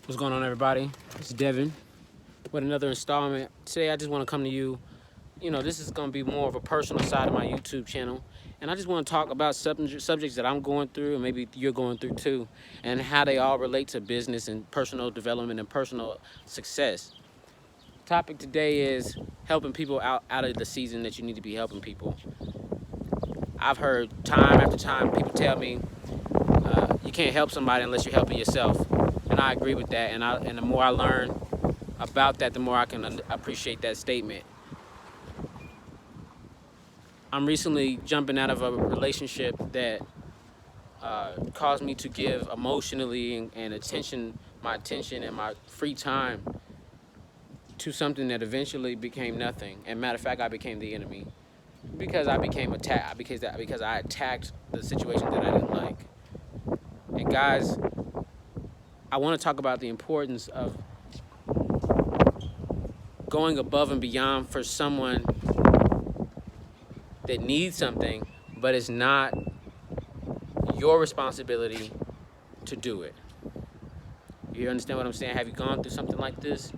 What's going on, everybody? It's Devin with another installment. Today, I just want to come to you. This is going to be more of a personal side of my YouTube channel. And I just want to talk about subjects that I'm going through and maybe you're going through too, and how they all relate to business and personal development and personal success. Topic today is helping people out of the season that you need to be helping people. I've heard time after time people tell me you can't help somebody unless you're helping yourself. And I agree with that. And the more I learn about that, the more I can appreciate that statement. I'm recently jumping out of a relationship that caused me to give emotionally and my attention and my free time to something that eventually became nothing. And matter of fact, I became the enemy because I became attacked because I attacked the situation that I didn't like. And guys, I want to talk about the importance of going above and beyond for someone that needs something, but it's not your responsibility to do it. You understand what I'm saying? Have you gone through something like this?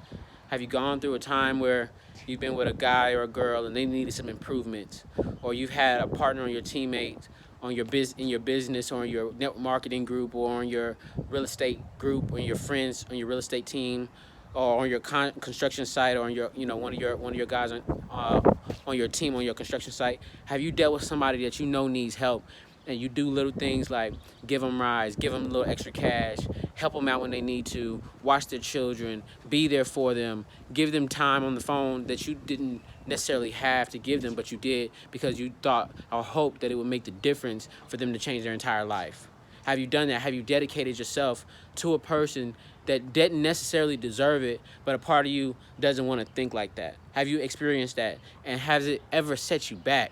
Have you gone through a time where you've been with a guy or a girl and they needed some improvements, or you've had a partner or your teammate on your in your business or in your network marketing group or on your real estate group or your friends on your real estate team or on your construction site or on your one of your guys on your team on your construction site? Have you dealt with somebody that you know needs help, and you do little things like give them rides, give them a little extra cash, help them out when they need to, watch their children, be there for them, give them time on the phone that you didn't necessarily have to give them, but you did because you thought or hoped that it would make the difference for them to change their entire life? Have you done that? Have you dedicated yourself to a person that didn't necessarily deserve it, but a part of you doesn't want to think like that? Have you experienced that? And has it ever set you back?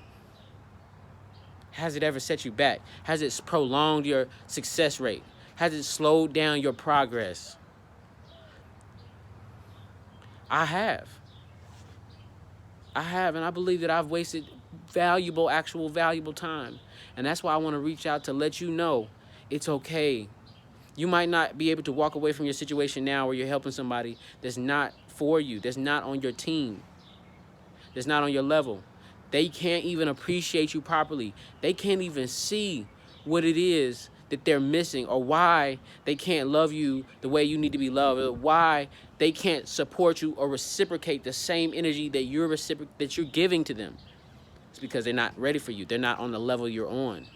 Has it ever set you back? Has it prolonged your success rate? Has it slowed down your progress? I have, and I believe that I've wasted actual valuable time. And that's why I want to reach out to let you know it's okay. You might not be able to walk away from your situation now where you're helping somebody that's not for you, that's not on your team, that's not on your level. They can't even appreciate you properly. They can't even see what it is that they're missing, or why they can't love you the way you need to be loved, or why they can't support you or reciprocate the same energy that you're giving to them. It's because they're not ready for you. They're not on the level you're on.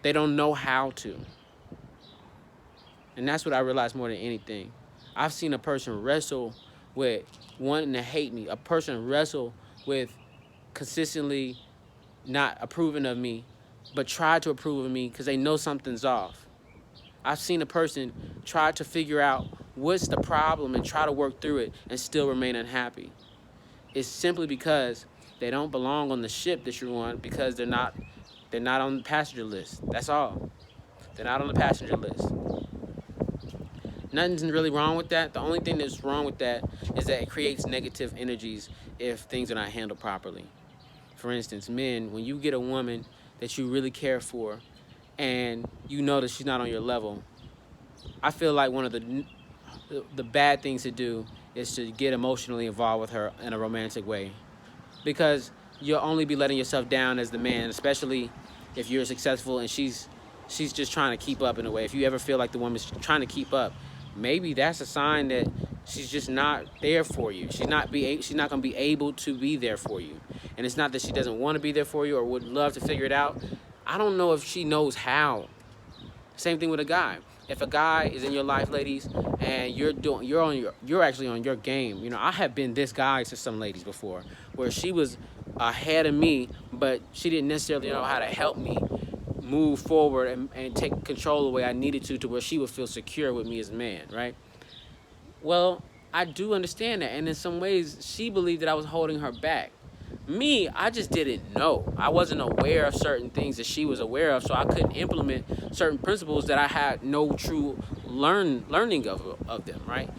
They don't know how to. And that's what I realized more than anything. I've seen a person wrestle with wanting to hate me, a person wrestle with consistently not approving of me, but try to approve of me because they know something's off. I've seen a person try to figure out what's the problem and try to work through it and still remain unhappy. It's simply because they don't belong on the ship that you're on, because they're not on the passenger list. That's all. They're not on the passenger list. Nothing's really wrong with that. The only thing that's wrong with that is that it creates negative energies if things are not handled properly. For instance, men, when you get a woman that you really care for and you know that she's not on your level, I feel like one of the bad things to do is to get emotionally involved with her in a romantic way, because you'll only be letting yourself down as the man, especially if you're successful and she's just trying to keep up in a way. If you ever feel like the woman's trying to keep up, maybe that's a sign that she's just not there for you. She's not going to be able to be there for you. And it's not that she doesn't want to be there for you or would love to figure it out. I don't know if she knows how. Same thing with a guy. If a guy is in your life, ladies, and you're actually on your game. I have been this guy to some ladies before, where she was ahead of me, but she didn't necessarily know how to help me move forward and take control the way I needed to where she would feel secure with me as a man, right? Well, I do understand that, and in some ways, she believed that I was holding her back. Me, I just didn't know. I wasn't aware of certain things that she was aware of, so I couldn't implement certain principles that I had no true learning of them, right?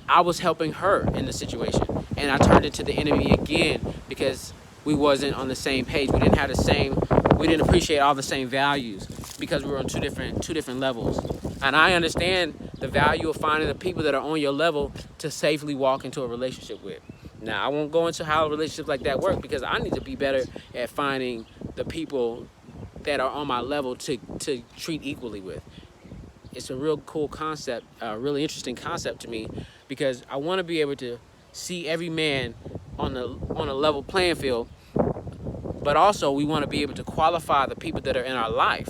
I was helping her in the situation, and I turned into the enemy again because we wasn't on the same page. We didn't appreciate all the same values. because we're on two different levels. And I understand the value of finding the people that are on your level to safely walk into a relationship with. Now, I won't go into how relationships like that work because I need to be better at finding the people that are on my level to treat equally with. It's a real cool concept, a really interesting concept to me, because I want to be able to see every man on a level playing field, but also we want to be able to qualify the people that are in our life.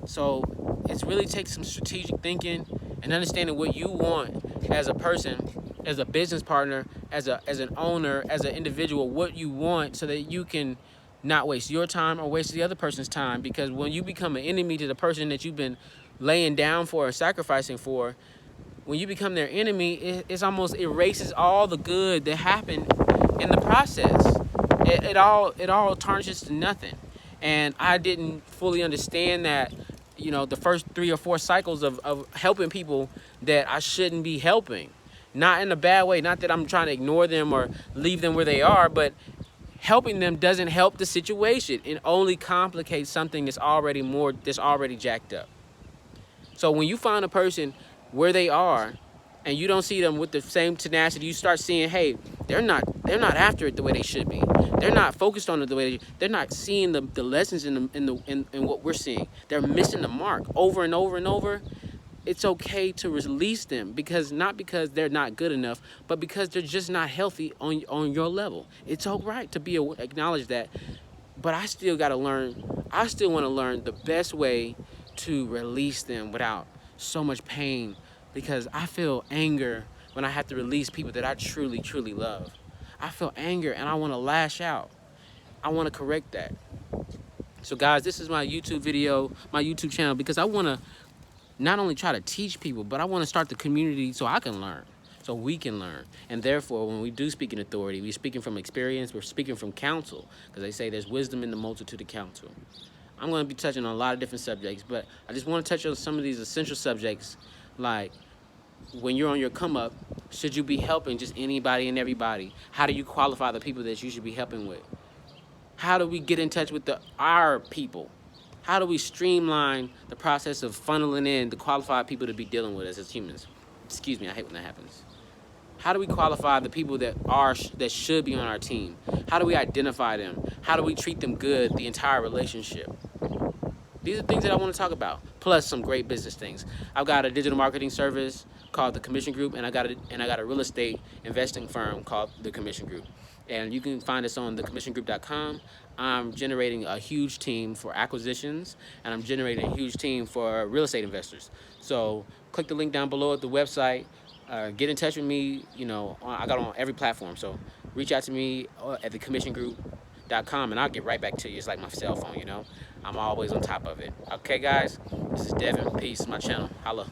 So it's really takes some strategic thinking and understanding what you want as a person, as a business partner, as an owner, as an individual, what you want so that you can not waste your time or waste the other person's time. Because when you become an enemy to the person that you've been laying down for or sacrificing for, when you become their enemy, it's almost erases all the good that happened in the process. It all tarnishes to nothing. And I didn't fully understand that, the first 3 or 4 cycles of helping people that I shouldn't be helping. Not in a bad way, not that I'm trying to ignore them or leave them where they are, but helping them doesn't help the situation. It only complicates something that's already jacked up. So when you find a person where they are and you don't see them with the same tenacity, you start seeing, hey, they're not after it the way they should be. They're not focused on it the way they're not seeing the lessons in what we're seeing. They're missing the mark over and over and over. It's okay to release them, not because they're not good enough, but because they're just not healthy on your level. It's all right to acknowledge that, but I still got to learn. I still want to learn the best way to release them without so much pain, because I feel anger when I have to release people that I truly, truly love. I feel anger and I want to lash out. I want to correct that. So guys, this is my YouTube video, my YouTube channel, because I want to not only try to teach people, but I want to start the community so I can learn, so we can learn. And therefore, when we do speak in authority, we're speaking from experience, we're speaking from counsel, because they say there's wisdom in the multitude of counsel. I'm going to be touching on a lot of different subjects, but I just want to touch on some of these essential subjects, like when you're on your come up, should you be helping just anybody and everybody? How do you qualify the people that you should be helping with? How do we get in touch with our people? How do we streamline the process of funneling in the qualified people to be dealing with us as humans? Excuse me, I hate when that happens. How do we qualify the people that should be on our team? How do we identify them? How do we treat them good the entire relationship? These are things that I want to talk about, plus some great business things. I've got a digital marketing service called The Commission Group, and I got a real estate investing firm called The Commission Group. And you can find us on thecommissiongroup.com. I'm generating a huge team for acquisitions, and I'm generating a huge team for real estate investors. So click the link down below at the website. Get in touch with me. I got on every platform. So reach out to me at thecommissiongroup.com, and I'll get right back to you. It's like my cell phone, I'm always on top of it. Okay, guys, this is Devin. Peace. My channel. Holla.